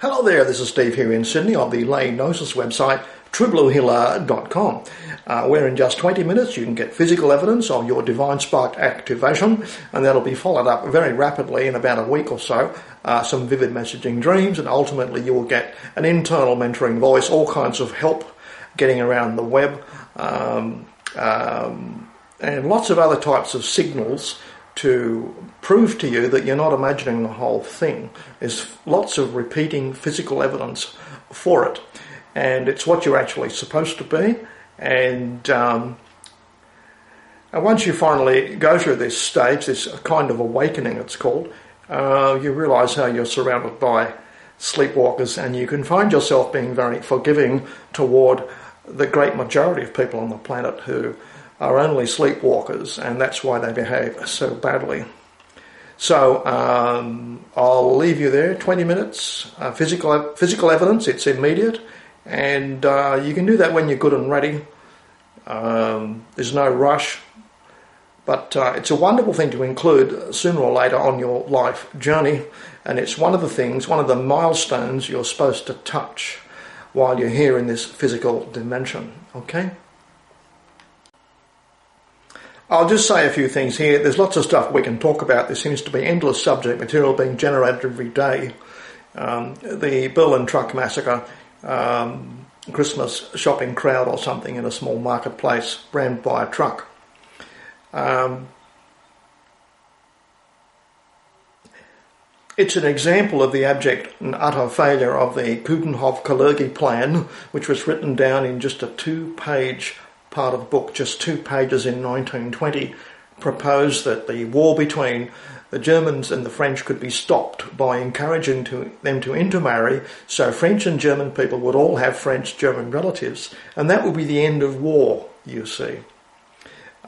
Hello there, this is Steve here in Sydney on the lay gnosis website truebluehealer.com, where in just 20 minutes you can get physical evidence of your divine spark activation, and that'll be followed up very rapidly in about a week or so, some vivid messaging dreams, and ultimately you will get an internal mentoring voice, all kinds of help getting around the web, and lots of other types of signals to prove to you that you're not imagining the whole thing. There's lots of repeating physical evidence for it, and it's what you're actually supposed to be. And once you finally go through this stage, this kind of awakening it's called, you realise how you're surrounded by sleepwalkers, and you can find yourself being very forgiving toward the great majority of people on the planet who are only sleepwalkers, and that's why they behave so badly. So I'll leave you there, 20 minutes, physical evidence, it's immediate, and you can do that when you're good and ready. There's no rush, but it's a wonderful thing to include sooner or later on your life journey, and it's one of the milestones you're supposed to touch while you're here in this physical dimension, okay? I'll just say a few things here. There's lots of stuff we can talk about. There seems to be endless subject material being generated every day. The Berlin truck massacre, Christmas shopping crowd or something in a small marketplace rammed by a truck. It's an example of the abject and utter failure of the Coudenhove-Kalergi plan, which was written down in just a 2-page part of the book, just 2 pages in 1920, proposed that the war between the Germans and the French could be stopped by encouraging them to intermarry, so French and German people would all have French-German relatives, and that would be the end of war, you see.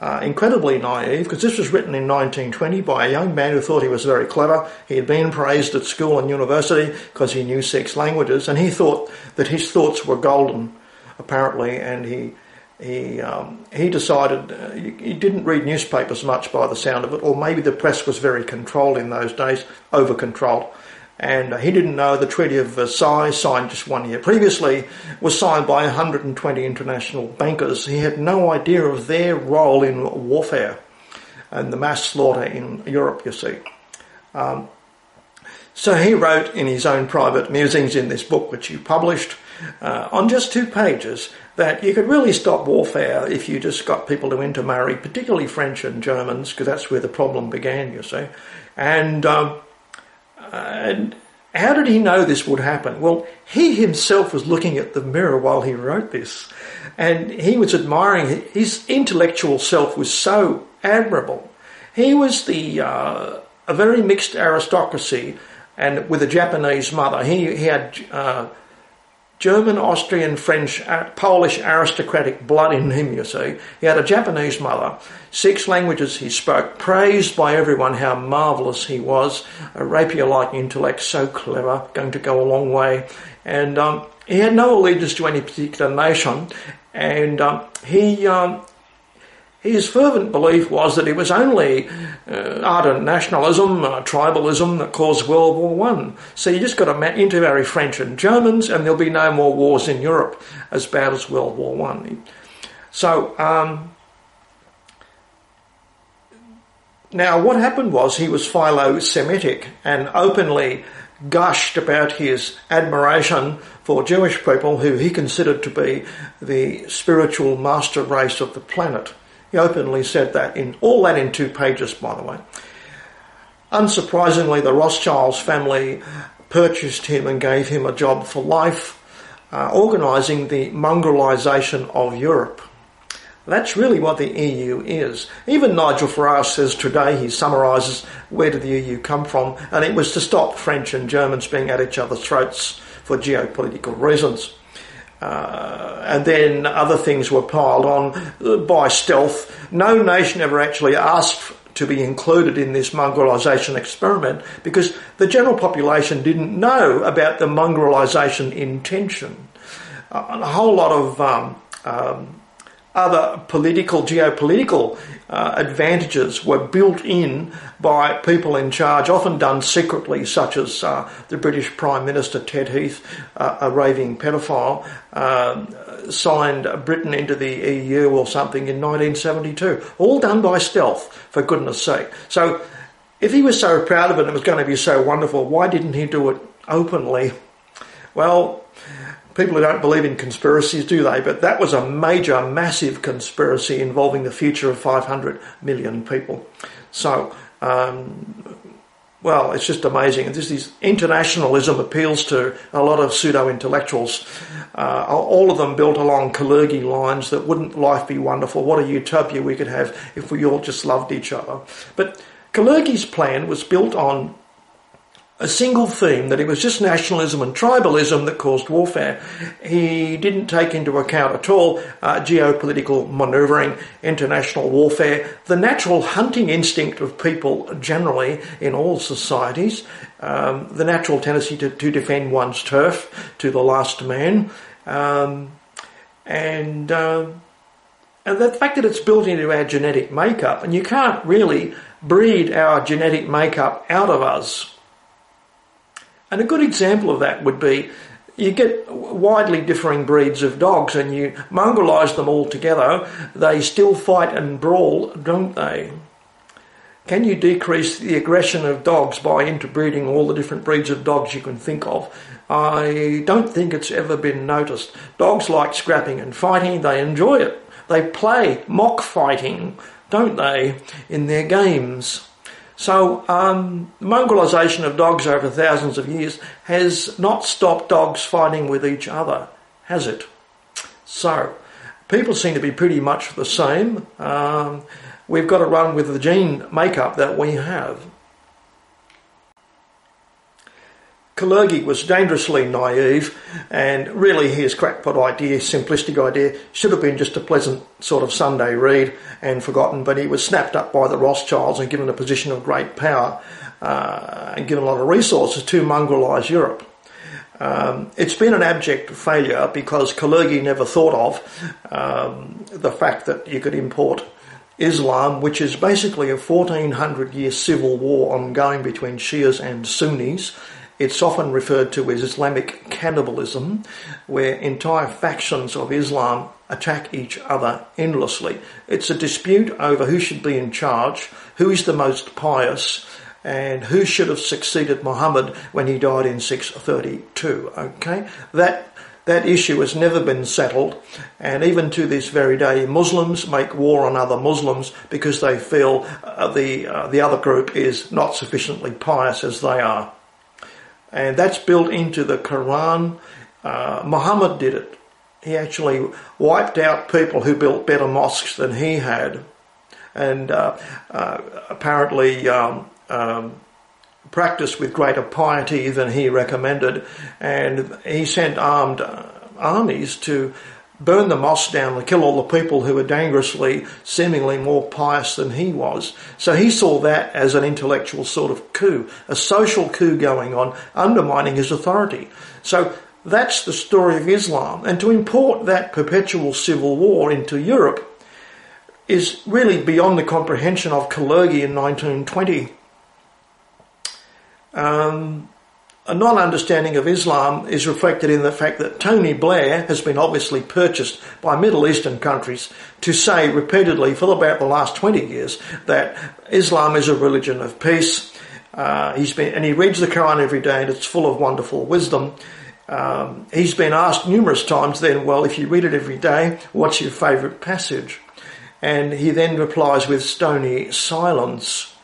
Incredibly naive, because this was written in 1920 by a young man who thought he was very clever. He had been praised at school and university because he knew 6 languages, and he thought that his thoughts were golden, apparently, and he decided, he didn't read newspapers much by the sound of it, or maybe the press was very controlled in those days, over-controlled, and he didn't know the Treaty of Versailles, signed just 1 year previously, was signed by 120 international bankers. He had no idea of their role in warfare and the mass slaughter in Europe, you see. So he wrote in his own private musings in this book, which he published, on just 2 pages, that you could really stop warfare if you just got people to intermarry, particularly French and Germans, because that's where the problem began, you see. And how did he know this would happen? Well, he himself was looking at the mirror while he wrote this, and he was admiring his intellectual self was so admirable. He was a very mixed aristocracy, and with a Japanese mother. He had German, Austrian, French, Polish aristocratic blood in him, you see. He had a Japanese mother, 6 languages he spoke, praised by everyone how marvellous he was, a rapier-like intellect, so clever, going to go a long way. And he had no allegiance to any particular nation, and his fervent belief was that it was only ardent nationalism, tribalism that caused World War I. So you just got to intermarry French and Germans and there'll be no more wars in Europe as bad as World War I. So now what happened was he was philo-Semitic and openly gushed about his admiration for Jewish people who he considered to be the spiritual master race of the planet. He openly said that, in 2 pages, by the way. Unsurprisingly, the Rothschilds family purchased him and gave him a job for life, organising the mongrelization of Europe. That's really what the EU is. Even Nigel Farage says today, he summarises where did the EU come from, and it was to stop French and Germans being at each other's throats for geopolitical reasons. And then other things were piled on by stealth. No nation ever actually asked to be included in this mongrelization experiment because the general population didn't know about the mongrelization intention. A whole lot of other geopolitical advantages were built in by people in charge, often done secretly, such as the British Prime Minister Ted Heath, a raving pedophile, signed Britain into the EU or something in 1972. All done by stealth, for goodness sake. So if he was so proud of it and it was going to be so wonderful, why didn't he do it openly? Well, people who don't believe in conspiracies, do they? But that was a major, massive conspiracy involving the future of 500 million people. So, well, it's just amazing. And this internationalism appeals to a lot of pseudo-intellectuals. All of them built along Kalergi lines that wouldn't life be wonderful? What a utopia we could have if we all just loved each other. But Kalergi's plan was built on a single theme, that it was just nationalism and tribalism that caused warfare. He didn't take into account at all geopolitical manoeuvring, international warfare, the natural hunting instinct of people generally in all societies, the natural tendency to defend one's turf to the last man, and the fact that it's built into our genetic makeup, and you can't really breed our genetic makeup out of us. And a good example of that would be, you get widely differing breeds of dogs and you mongrelise them all together, they still fight and brawl, don't they? Can you decrease the aggression of dogs by interbreeding all the different breeds of dogs you can think of? I don't think it's ever been noticed. Dogs like scrapping and fighting, they enjoy it. They play mock fighting, don't they, in their games? So mongrelization of dogs over thousands of years has not stopped dogs fighting with each other, has it? So people seem to be pretty much the same. We've got to run with the gene makeup that we have. Kalergi was dangerously naive, and really his crackpot idea, simplistic idea, should have been just a pleasant sort of Sunday read and forgotten, but he was snapped up by the Rothschilds and given a position of great power and given a lot of resources to mongrelise Europe. It's been an abject failure because Kalergi never thought of the fact that you could import Islam, which is basically a 1400-year civil war ongoing between Shias and Sunnis. It's often referred to as Islamic cannibalism, where entire factions of Islam attack each other endlessly. It's a dispute over who should be in charge, who is the most pious, and who should have succeeded Muhammad when he died in 632. Okay, that issue has never been settled, and even to this very day, Muslims make war on other Muslims because they feel the other group is not sufficiently pious as they are. And that's built into the Quran. Muhammad did it. He actually wiped out people who built better mosques than he had, and apparently practiced with greater piety than he recommended. And he sent armed armies to burn the mosque down and kill all the people who were dangerously, seemingly more pious than he was. So he saw that as an intellectual sort of coup, a social coup going on, undermining his authority. So that's the story of Islam. And to import that perpetual civil war into Europe is really beyond the comprehension of Kalergi in 1920. A non-understanding of Islam is reflected in the fact that Tony Blair has been obviously purchased by Middle Eastern countries to say repeatedly for about the last 20 years that Islam is a religion of peace. He reads the Quran every day and it's full of wonderful wisdom. He's been asked numerous times then, well, if you read it every day, what's your favourite passage? And he then replies with stony silence.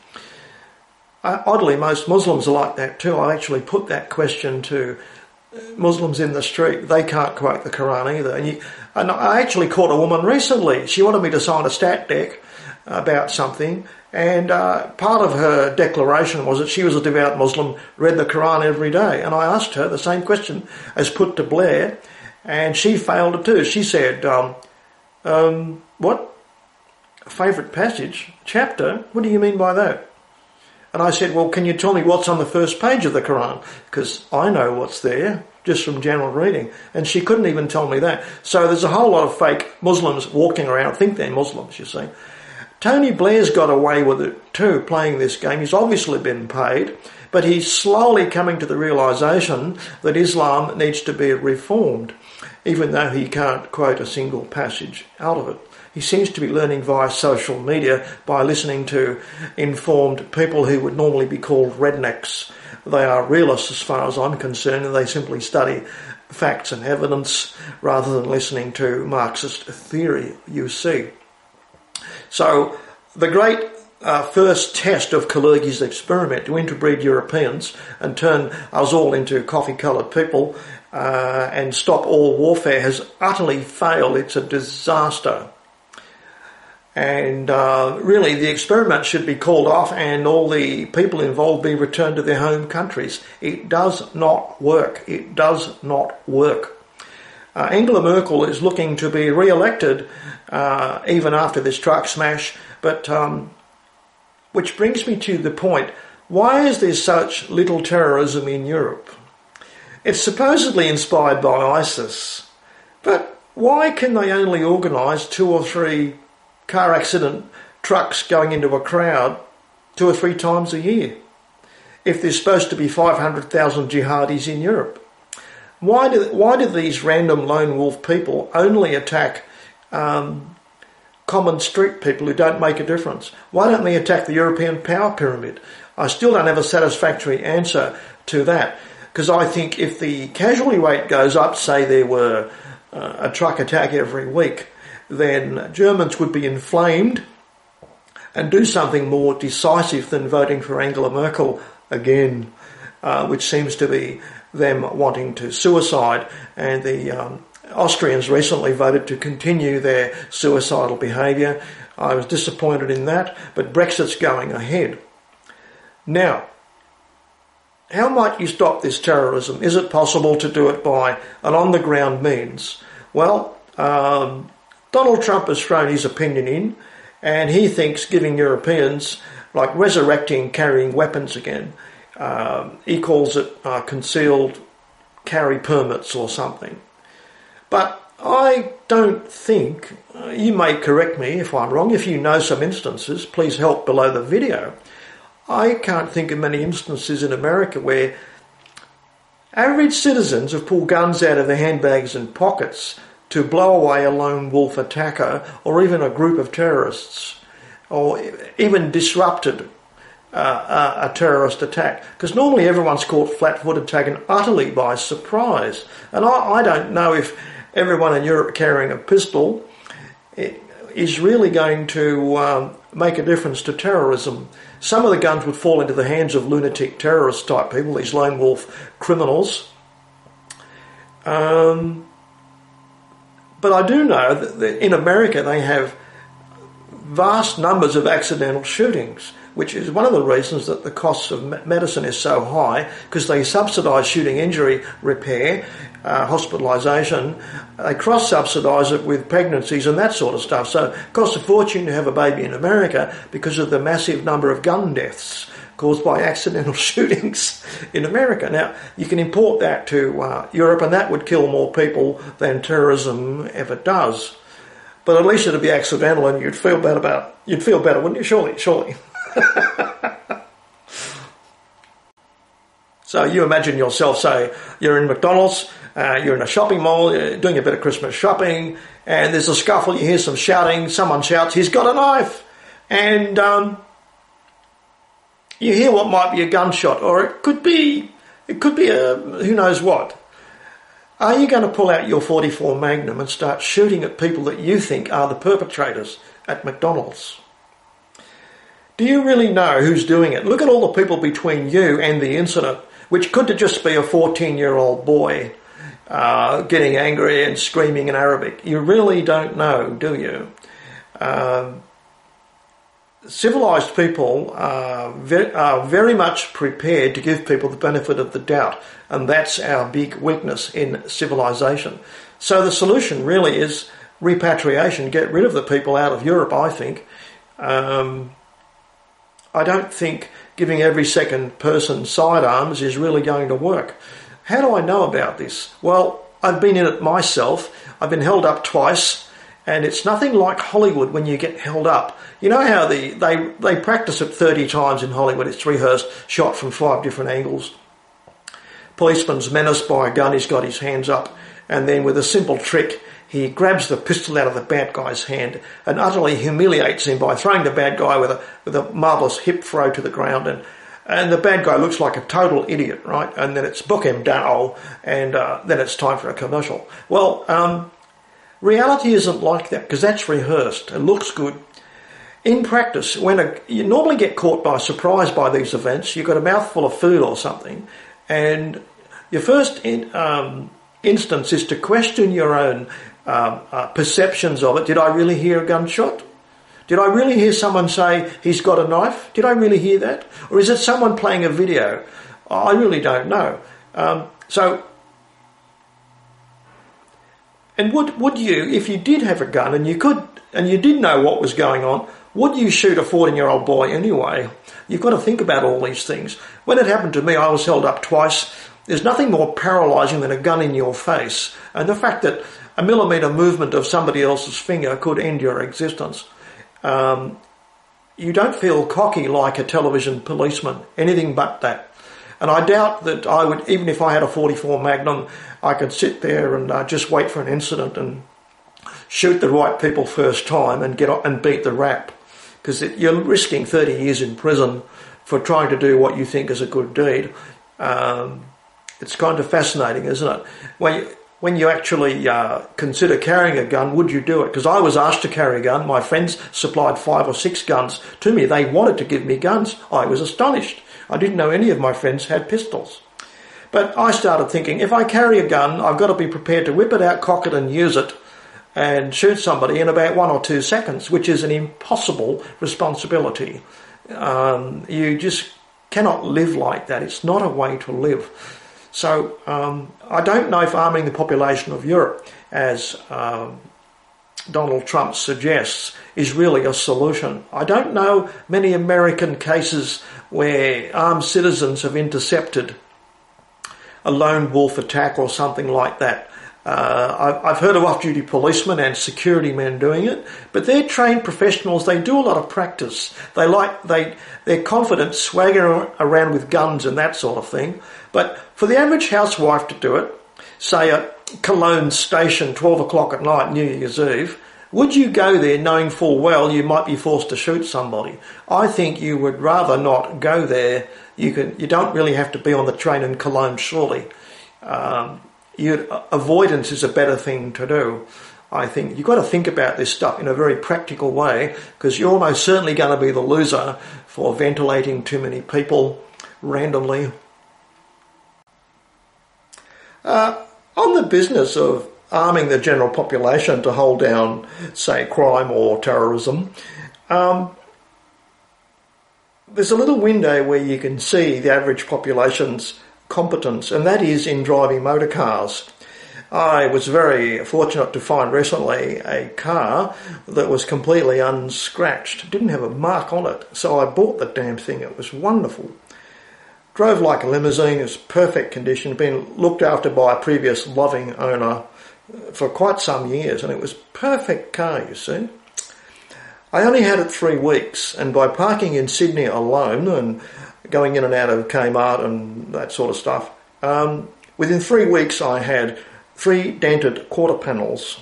Oddly, most Muslims are like that too. I actually put that question to Muslims in the street. They can't quote the Quran either. And I actually caught a woman recently. She wanted me to sign a stat dec about something, and part of her declaration was that she was a devout Muslim, read the Quran every day. And I asked her the same question as put to Blair, and she failed it too. She said, what? Favourite passage? Chapter? What do you mean by that? And I said, well, can you tell me what's on the first page of the Quran? Because I know what's there, just from general reading. And she couldn't even tell me that. So there's a whole lot of fake Muslims walking around, think they're Muslims, you see. Tony Blair's got away with it too, playing this game. He's obviously been paid, but he's slowly coming to the realisation that Islam needs to be reformed, even though he can't quote a single passage out of it. He seems to be learning via social media by listening to informed people who would normally be called rednecks. They are realists as far as I'm concerned, and they simply study facts and evidence rather than listening to Marxist theory, you see. So the great first test of Kalergi's experiment to interbreed Europeans and turn us all into coffee-coloured people and stop all warfare has utterly failed. It's a disaster. And really the experiment should be called off and all the people involved be returned to their home countries. It does not work. It does not work. Angela Merkel is looking to be re-elected even after this truck smash, but which brings me to the point, why is there such little terrorism in Europe? It's supposedly inspired by ISIS, but why can they only organise 2 or 3 car accident trucks going into a crowd 2 or 3 times a year if there's supposed to be 500,000 jihadis in Europe? Why do these random lone wolf people only attack common street people who don't make a difference? Why don't they attack the European power pyramid? I still don't have a satisfactory answer to that, because I think if the casualty rate goes up, say there were a truck attack every week, then Germans would be inflamed and do something more decisive than voting for Angela Merkel again, which seems to be them wanting to suicide. And the Austrians recently voted to continue their suicidal behaviour. I was disappointed in that, but Brexit's going ahead. Now, how might you stop this terrorism? Is it possible to do it by an on-the-ground means? Well, Donald Trump has thrown his opinion in, and he thinks giving Europeans, like resurrecting carrying weapons again, he calls it concealed carry permits or something. But I don't think, you may correct me if I'm wrong, if you know some instances, please help below the video. I can't think of many instances in America where average citizens have pulled guns out of their handbags and pockets to blow away a lone wolf attacker or even a group of terrorists, or even disrupted a terrorist attack. Because normally everyone's caught flat-footed, taken utterly by surprise. And I don't know if everyone in Europe carrying a pistol is really going to make a difference to terrorism. Some of the guns would fall into the hands of lunatic terrorist type people, these lone wolf criminals. But I do know that in America they have vast numbers of accidental shootings, which is one of the reasons that the cost of medicine is so high, because they subsidise shooting injury repair, hospitalisation. They cross-subsidise it with pregnancies and that sort of stuff. So it costs a fortune to have a baby in America because of the massive number of gun deaths caused by accidental shootings in America. Now, you can import that to Europe, and that would kill more people than terrorism ever does. But at least it'd be accidental, and you'd feel better, wouldn't you? Surely. So you imagine yourself, say, you're in McDonald's, you're in a shopping mall, you're doing a bit of Christmas shopping, and there's a scuffle, you hear some shouting, someone shouts, "He's got a knife!" And you hear what might be a gunshot, or it could be a who knows what. Are you going to pull out your .44 Magnum and start shooting at people that you think are the perpetrators at McDonald's? Do you really know who's doing it? Look at all the people between you and the incident, which could just be a 14-year-old boy getting angry and screaming in Arabic. You really don't know, do you? Civilised people are very much prepared to give people the benefit of the doubt, and that's our big weakness in civilisation. So the solution really is repatriation, get rid of the people out of Europe, I think. I don't think giving every second person sidearms is really going to work. How do I know about this? Well, I've been in it myself. I've been held up twice, and it's nothing like Hollywood when you get held up. You know how they practice it 30 times in Hollywood. It's rehearsed, shot from 5 different angles. Policeman's menaced by a gun, he's got his hands up, and then with a simple trick, he grabs the pistol out of the bad guy's hand and utterly humiliates him by throwing the bad guy with a marvellous hip throw to the ground. And the bad guy looks like a total idiot, right? And then it's book him down, and then it's time for a commercial. Well, reality isn't like that, because that's rehearsed. It looks good. In practice, you normally get caught by surprise by these events. You've got a mouthful of food or something, and your first instance is to question your own perceptions of it. Did I really hear a gunshot? Did I really hear someone say, he's got a knife? Did I really hear that? Or is it someone playing a video? I really don't know. And would you, if you did have a gun and you did know what was going on, would you shoot a 14-year-old boy anyway? You've got to think about all these things. When it happened to me, I was held up twice. There's nothing more paralysing than a gun in your face, and the fact that a millimetre movement of somebody else's finger could end your existence. You don't feel cocky like a television policeman, anything but that. And I doubt that I would, even if I had a 44 Magnum, I could sit there and just wait for an incident and shoot the right people first time and get up and beat the rap. Because you're risking 30 years in prison for trying to do what you think is a good deed. It's kind of fascinating, isn't it? When you actually consider carrying a gun, would you do it? Because I was asked to carry a gun. My friends supplied 5 or 6 guns to me. They wanted to give me guns. I was astonished. I didn't know any of my friends had pistols. But I started thinking, if I carry a gun, I've got to be prepared to whip it out, cock it and use it and shoot somebody in about 1 or 2 seconds, which is an impossible responsibility. You just cannot live like that. It's not a way to live. So I don't know if arming the population of Europe, as Donald Trump suggests, is really a solution. I don't know many American cases where armed citizens have intercepted a lone wolf attack or something like that. I've heard of off-duty policemen and security men doing it, but they're trained professionals. They do a lot of practice. They're confident swaggering around with guns and that sort of thing. But for the average housewife to do it, say at Cologne Station, 12 o'clock at night, New Year's Eve, would you go there knowing full well you might be forced to shoot somebody? I think you would rather not go there. You don't really have to be on the train in Cologne, surely. Avoidance is a better thing to do. I think you've got to think about this stuff in a very practical way, because you're almost certainly going to be the loser for ventilating too many people randomly. On the business of arming the general population to hold down, say, crime or terrorism, there's a little window where you can see the average population's competence, and that is in driving motor cars. I was very fortunate to find recently a car that was completely unscratched, didn't have a mark on it, so I bought the damn thing. It was wonderful. Drove like a limousine, it was perfect condition, been looked after by a previous loving owner for quite some years, and it was perfect car, you see. I only had it 3 weeks, and by parking in Sydney alone and going in and out of Kmart and that sort of stuff, within 3 weeks I had 3 dented quarter panels,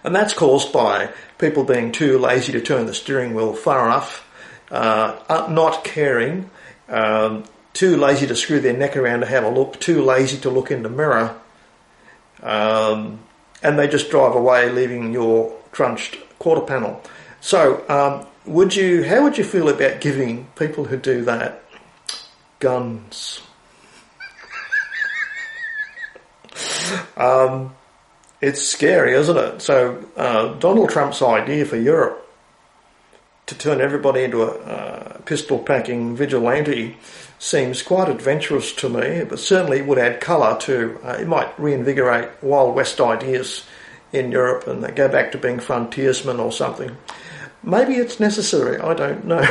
and that's caused by people being too lazy to turn the steering wheel far enough, not caring, too lazy to screw their neck around to have a look, too lazy to look in the mirror, and they just drive away leaving your crunched quarter panel. So how would you feel about giving people who do that guns? It's scary, isn't it? So Donald Trump's idea for Europe to turn everybody into a pistol-packing vigilante seems quite adventurous to me, but certainly would add colour to, it might reinvigorate Wild West ideas in Europe and they go back to being frontiersmen or something. Maybe it's necessary, I don't know.